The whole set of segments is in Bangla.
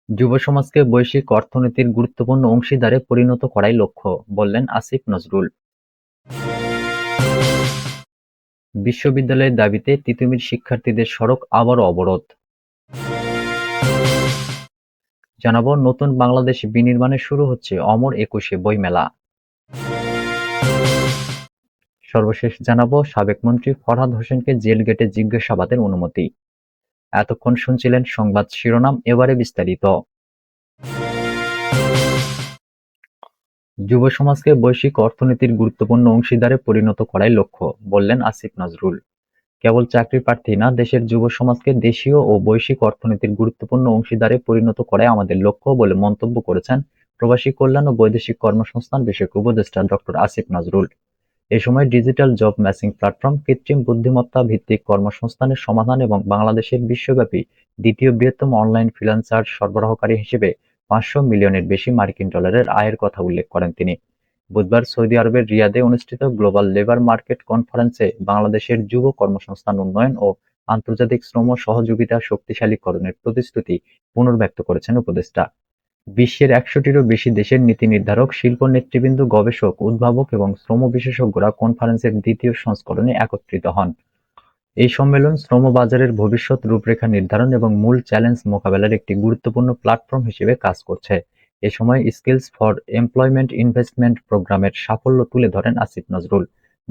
যুব সমাজকে বৈশ্বিক অর্থনীতির গুরুত্বপূর্ণ অংশীদারে পরিণত করাই লক্ষ্য, বললেন আসিফ নজরুল। বিশ্ববিদ্যালয়ের দাবিতে তিতুমির শিক্ষার্থীদের সড়ক আবারও অবরোধ। জানাবো নতুন বাংলাদেশ বিনির্মাণে শুরু হচ্ছে অমর একুশে বইমেলা। সর্বশেষ জানাবো সাবেক মন্ত্রী ফরহাদ হোসেনকে জেল গেটে জিজ্ঞাসাবাদের অনুমতি। এতক্ষণ শুনছিলেন সংবাদ শিরোনাম, এবারে বিস্তারিত। যুব সমাজকে বৈশ্বিক অর্থনীতির গুরুত্বপূর্ণ অংশীদারে পরিণত করাই লক্ষ্য, বললেন আসিফ নজরুল। কেবল চাকরি প্রার্থী না, দেশের যুব সমাজকে দেশীয় ও বৈশ্বিক অর্থনীতির গুরুত্বপূর্ণ অংশীদারে পরিণত করাই আমাদের লক্ষ্য বলে মন্তব্য করেছেন প্রবাসী কল্যাণ ও বৈদেশিক কর্মসংস্থান বিষয়ক উপদেষ্টা ডক্টর আসিফ নজরুল। এ সময় ডিজিটাল জব ম্যাচিং প্ল্যাটফর্ম, কৃত্রিম বুদ্ধিমত্তা ভিত্তিক কর্মসংস্থানের সমাধান এবং বাংলাদেশের বিশ্বব্যাপী দ্বিতীয় বৃহত্তম অনলাইন ফ্রিল্যান্সার সরবরাহকারী হিসেবে ৫০০ মিলিয়নের বেশি মার্কিন ডলারের আয়ের কথা উল্লেখ করেন তিনি। বুধবার সৌদি আরবের রিয়াদে অনুষ্ঠিত গ্লোবাল লেবার মার্কেট কনফারেন্সে বাংলাদেশের যুব কর্মসংস্থান উন্নয়ন ও আন্তর্জাতিক শ্রম সহযোগিতা শক্তিশালীকরণের প্রতিশ্রুতি পুনর্ব্যক্ত করেছেন উপদেষ্টা। বিশ্বের ১০০টিরও বেশি দেশের নীতি নির্ধারক, শিল্প নেতৃবৃন্দ, গবেষক, উদ্ভাবক এবং শ্রম বিশেষজ্ঞরা কনফারেন্সের দ্বিতীয় সংস্করণে একত্রিত হন। এই সম্মেলন শ্রম বাজারের ভবিষ্যৎ রূপরেখা নির্ধারণ এবং মূল চ্যালেঞ্জ মোকাবেলার একটি গুরুত্বপূর্ণ প্ল্যাটফর্ম হিসেবে কাজ করছে। এ সময় স্কিলস ফর এমপ্লয়মেন্ট ইনভেস্টমেন্ট প্রোগ্রামের সাফল্য তুলে ধরেন আসিফ নজরুল,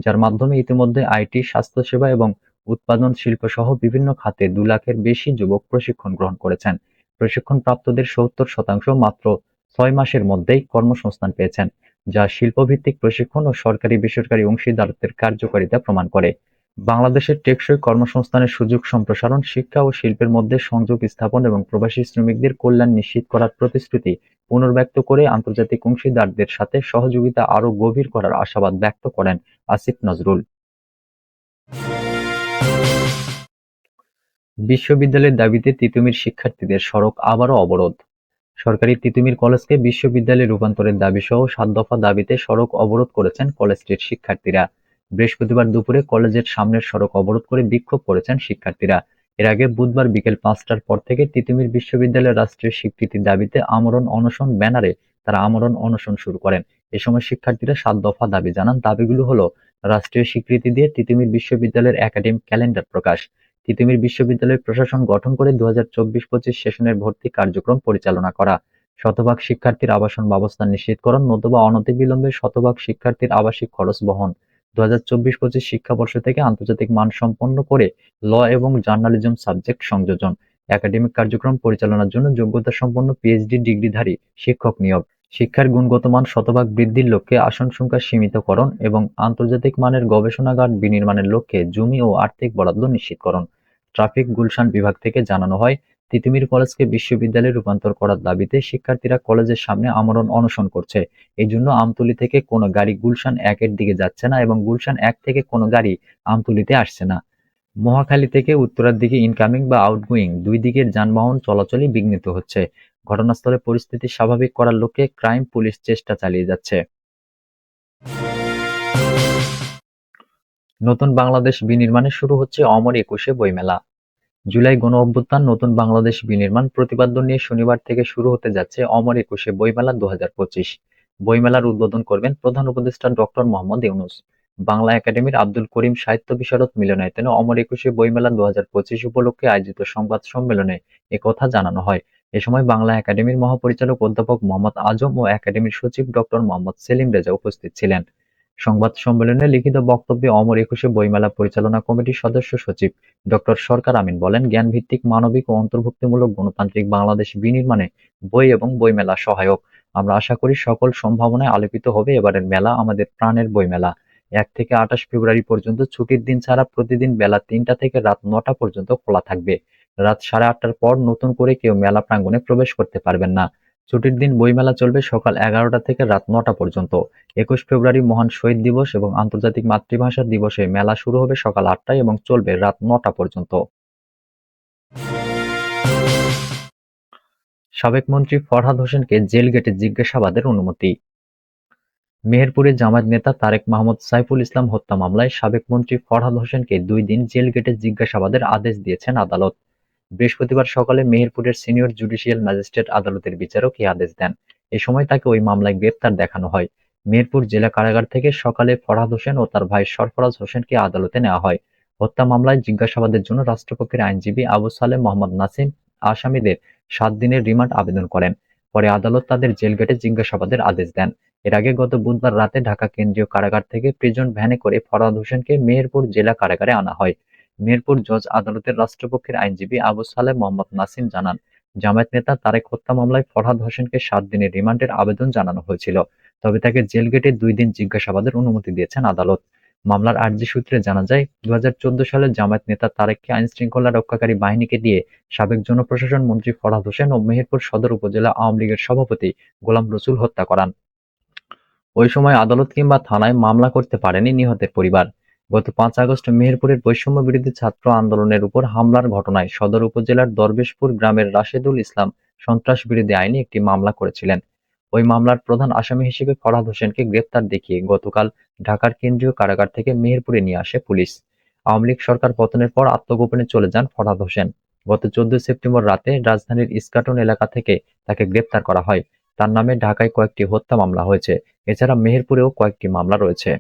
যার মাধ্যমে ইতিমধ্যে আইটি, স্বাস্থ্যসেবা এবং উৎপাদন শিল্প সহ বিভিন্ন খাতে ২ লাখের বেশি যুবক প্রশিক্ষণ গ্রহণ করেছেন। প্রশিক্ষণপ্রাপ্তদের ৭০% মাত্র ৬ মাসের মধ্যেই কর্মসংস্থান পেয়েছেন, যা শিল্পভিত্তিক প্রশিক্ষণ ও সরকারি-বেসরকারি অংশীদারত্বের কার্যকারিতা প্রমাণ করে। বাংলাদেশের টেকসই কর্মসংস্থানের সুযোগ সম্প্রসারণ, শিক্ষা ও শিল্পের মধ্যে সংযোগ স্থাপন এবং প্রবাসী শ্রমিকদের কল্যাণ নিশ্চিত করার প্রতিশ্রুতি পুনর্ব্যক্ত করে আন্তর্জাতিক অংশীদারদের সাথে সহযোগিতা আরও গভীর করার আশাবাদ ব্যক্ত করেন আসিফ নজরুল। বিশ্ববিদ্যালয়ের দাবিতে তিতুমির শিক্ষার্থীদের সড়ক আবারও অবরোধ। সরকারি তিতুমির কলেজকে বিশ্ববিদ্যালয়ে রূপান্তরের দাবিসহ ৭ দফা দাবিতে সড়ক অবরোধ করেছেন কলেজটির শিক্ষার্থীরা। বৃহস্পতিবার দুপুরে কলেজের সামনের সড়ক অবরোধ করে বিক্ষোভ করেছেন শিক্ষার্থীরা। এর আগে বুধবার বিকেল ৫টার পর থেকে তিতুমির বিশ্ববিদ্যালয়ের রাষ্ট্রীয় স্বীকৃতির দাবিতে আমরণ অনশন ব্যানারে তারা আমরণ অনশন শুরু করেন। এ সময় শিক্ষার্থীরা ৭ দফা দাবি জানান। দাবিগুলো হলো: রাষ্ট্রীয় স্বীকৃতি দিয়ে তিতুমির বিশ্ববিদ্যালয়ের একাডেমিক ক্যালেন্ডার প্রকাশ, তিতুমির বিশ্ববিদ্যালয় প্রশাসন গঠন করে ২০২৪-২৫ সেশনের ভর্তি কার্যক্রম পরিচালনা করা, শতভাগ শিক্ষার্থীর আবাসন ব্যবস্থা নিশ্চিতকরণ, নতুবা অনতিবিলম্বে শতভাগ শিক্ষার্থীর আবাসিক খরচ বহন, ২০২৪-২৫ শিক্ষাবর্ষ থেকে আন্তর্জাতিক মানসম্পন্ন করে ল এবং জার্নালিজম সাবজেক্ট সংযোজন, একাডেমিক কার্যক্রম পরিচালনার জন্য যোগ্যতাসম্পন্ন পিএইচডি ডিগ্রিধারী শিক্ষক নিয়োগ, শিক্ষার গুণগত মান শতভাগ বৃদ্ধির লক্ষ্যে আসন সংখ্যা সীমিতকরণ এবং আন্তর্জাতিক মানের গবেষণাগার বিনির্মাণের লক্ষ্যে জমি ও আর্থিক বরাদ্দ নিশ্চিতকরণ। ট্রাফিক গুলশান বিভাগ থেকে জানানো হয়, তিতুমির কলেজকে বিশ্ববিদ্যালয়ে রূপান্তর করার দাবিতে শিক্ষার্থীরা কলেজের সামনে আমরণ অনশন করছে। এই জন্য আমতলী থেকে কোনো গাড়ি গুলশান ১-এর দিকে যাচ্ছে না এবং গুলশান ১ থেকে কোনো গাড়ি আমতলীতে আসছে না। মহাখালী থেকে উত্তরার দিকে ইনকামিং বা আউটগোয়িং দুই দিকের যানবাহন চলাচলই বিঘ্নিত হচ্ছে। ঘটনাস্থলে পরিস্থিতি স্বাভাবিক করার লক্ষ্যে ক্রাইম পুলিশ চেষ্টা চালিয়ে যাচ্ছে। নতুন বাংলাদেশ বিনির্মাণে শুরু হচ্ছে অমর একুশে বইমেলা। জুলাই গণঅভ্যুত্থান, নতুন বাংলাদেশ বিনির্মাণ প্রতিপাদ্য নিয়ে শনিবার থেকে শুরু হতে যাচ্ছে অমর একুশে বইমেলা ২০২৫। বইমেলার উদ্বোধন করবেন প্রধান উপদেষ্টা ডক্টর মোহাম্মদ ইউনূস। বাংলা একাডেমির আব্দুল করিম সাহিত্য বিশারদ মিলনায়তনে অমর একুশে বইমেলা ২০২৫ উপলক্ষে আয়োজিত সংবাদ সম্মেলনে একথা জানানো হয়। এ সময় বাংলা একাডেমির মহাপরিচালক অধ্যাপক মোহাম্মদ আজম ও একাডেমির সচিব ডক্টর মোহাম্মদ সেলিম রেজা উপস্থিত ছিলেন। সংবাদ সম্মেলনে লিখিত বক্তব্যে অমর একুশে বইমেলা পরিচালনা কমিটির সদস্য সচিব ডক্টর সরকার আমিন বলেন, জ্ঞানভিত্তিক, মানবিক ও অন্তর্ভুক্তিমূলক গণতান্ত্রিক বাংলাদেশ বিনির্মাণে বই এবং বইমেলা সহায়ক। আমরা আশা করি সকল সম্ভাবনায় আলোকিত হবে এবারের মেলা, আমাদের প্রাণের বইমেলা। ১ থেকে ২৮ ফেব্রুয়ারি পর্যন্ত ছুটির দিন ছাড়া প্রতিদিন বেলা ৩টা থেকে রাত ৯টা পর্যন্ত খোলা থাকবে। রাত ৮:৩০টার পর নতুন করে কেউ মেলা প্রাঙ্গণে প্রবেশ করতে পারবেন না। ছুটির দিন বইমেলা চলবে সকাল ১১টা থেকে রাত ৯টা পর্যন্ত। ২১ ফেব্রুয়ারি মহান শহীদ দিবস এবং আন্তর্জাতিক মাতৃভাষা দিবসে মেলা শুরু হবে সকাল ৮টায় এবং চলবে রাত ৯টা পর্যন্ত। সাবেক মন্ত্রী ফরহাদ হোসেনকে জেল গেটে জিজ্ঞাসাবাদের অনুমতি। মেহেরপুরে জামায়াত নেতা তারেক মাহমুদ সাইফুল ইসলাম হত্যা মামলায় সাবেক মন্ত্রী ফরহাদ হোসেনকে ২ দিন জেল গেটে জিজ্ঞাসাবাদের আদেশ দিয়েছেন আদালত। বৃহস্পতিবার সকালে মেহেরপুরের সিনিয়র জুডিশিয়াল ম্যাজিস্ট্রেট আদালতের বিচারক এই আদেশ দেন। এ সময় তাকে ওই মামলায় গ্রেপ্তার দেখানো হয়। মেহেরপুর জেলা কারাগার থেকে সকালে ফরহাদ হোসেন ও তার ভাই সরফরাজ হোসেনকে আদালতে নেওয়া হয়। হত্যা মামলায় জিজ্ঞাসাবাদের জন্য রাষ্ট্রপক্ষের আইনজীবী আবু সালেম মোহাম্মদ নাসিম আসামিদের ৭ দিনের রিমান্ড আবেদন করেন। পরে আদালত তাদের জেলগেটে জিজ্ঞাসাবাদের আদেশ দেন। এর আগে গত বুধবার রাতে ঢাকা কেন্দ্রীয় কারাগার থেকে প্রিজন ভ্যানে করে ফরহাদ হোসেনকে মেহেরপুর জেলা কারাগারে আনা হয়। মেহেরপুর জজ আদালতের রাষ্ট্রপক্ষের আইনজীবী আবু সালেম মোহাম্মদ নাসিম জানান, জামায়াত নেতা তারেক হত্যা মামলায় ফরহাদ হোসেনকে ৭ দিনের রিমান্ডের আবেদন জানানো হয়েছিল। তবে তাকে জেলগেটে ২ দিন জিজ্ঞাসাবাদের অনুমতি দিয়েছেন আদালত। মামলার আর্জি সূত্রে জানা যায়, ২০১৪ সালে জামায়াত নেতা তারেককে আইনশৃঙ্খলা রক্ষাকারী বাহিনীকে দিয়ে সাবেক জনপ্রশাসন মন্ত্রী ফরহাদ হোসেন ও মেহেরপুর সদর উপজেলা আওয়ামী লীগের সভাপতি গোলাম রসুল হত্যা করান। ওই সময় আদালত কিংবা থানায় মামলা করতে পারেনি নিহতের পরিবার। গত ৫ আগস্ট মেহেরপুরের বৈষম্য বিরোধী ছাত্র আন্দোলনের উপর হামলার ঘটনায় সদর উপজেলার দরবেশপুর গ্রামের রাশেদুল ইসলাম সন্ত্রাস বিরোধী আইনে একটি মামলা করেছিলেন। ওই মামলার প্রধান আসামি হিসেবে ফরহাদ হোসেনকে গ্রেপ্তার দেখিয়ে গতকাল ঢাকার কেন্দ্রীয় কারাগার থেকে মেহেরপুরে নিয়ে আসে পুলিশ। আওয়ামী লীগ সরকার পতনের পর আত্মগোপনে চলে যান ফরহাদ হোসেন। গত ১৪ সেপ্টেম্বর রাতে রাজধানীর ইস্কাটন এলাকা থেকে তাকে গ্রেপ্তার করা হয়। তার নামে ঢাকায় কয়েকটি হত্যা মামলা হয়েছে। এছাড়া মেহেরপুরেও কয়েকটি মামলা রয়েছে।